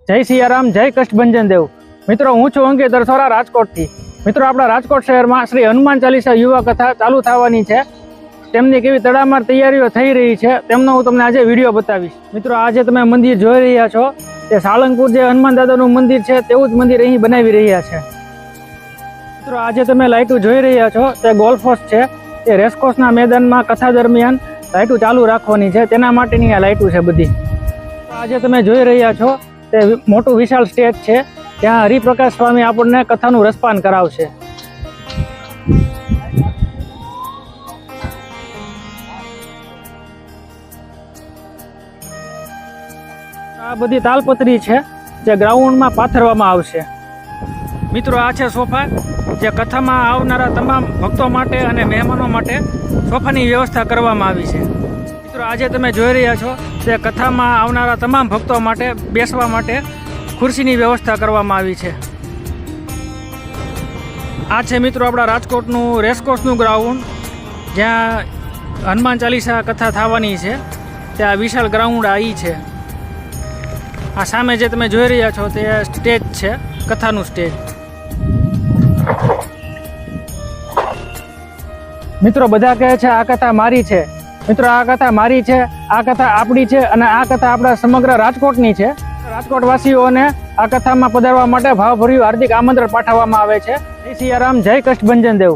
જય સિયારામ, જય કષ્ટભંજન દેવ। મિત્રો, હું છું અંકિત દરસોરા, રાજકોટથી। મિત્રો, આપણા રાજકોટ શહેરમાં શ્રી હનુમાન ચાલીસા યુવા કથા ચાલુ થવાની છે। તેમની કેવી તડામાર તૈયારીઓ થઈ રહી છે તેમનો હું તમને આજે વિડીયો બતાવીશ। મિત્રો, આજે તમે મંદિર જોઈ રહ્યા છો તે સાળંગપુર જે હનુમાન દાદાનું મંદિર છે તેવું જ મંદિર અહીં બનાવી રહ્યા છે। મિત્રો, આજે તમે લાઇટો જોઈ રહ્યા છો તે ગોલ્ફકોર્સ છે। તે રેસકોર્સના મેદાનમાં કથા દરમિયાન લાઇટો ચાલુ રાખવાની છે, તેના માટેની આ લાઇટો છે બધી। આજે તમે જોઈ રહ્યા છો તે મોટું વિશાળ સ્ટેજ છે, ત્યાં હરિપ્રકાશ સ્વામી આપણને કથાનું રસપાન કરાવશે। આ બધી તાલપત્રી છે જે ગ્રાઉન્ડમાં પાથરવામાં આવશે। મિત્રો, આ છે સોફા જે કથામાં આવનારા તમામ ભક્તો માટે અને મહેમાનો માટે સોફાની વ્યવસ્થા કરવામાં આવી છે। મિત્રો, આજે તમે જોઈ રહ્યા છો તે કથામાં આવનારા તમામ ભક્તો માટે બેસવા માટે ખુરશીની વ્યવસ્થા કરવામાં આવી છે। આ છે મિત્રો આપણા રાજકોટનું રેસકોર્સનું ગ્રાઉન્ડ, જ્યાં હનુમાન ચાલીસા કથા થવાની છે। ત્યાં વિશાળ ગ્રાઉન્ડ આ છે। આ સામે જે તમે જોઈ રહ્યા છો તે સ્ટેજ છે, કથાનું સ્ટેજ। મિત્રો, બધા કહે છે આ કથા મારી છે। મિત્રો, આ કથા મારી છે, આ કથા આપણી છે અને આ કથા આપણા સમગ્ર રાજકોટની છે। રાજકોટવાસીઓને આ કથામાં પધારવા માટે ભાવભર્યું હાર્દિક આમંત્રણ પાઠવવામાં આવે છે। જય સિયારામ, જય કષ્ટભંજન દેવ।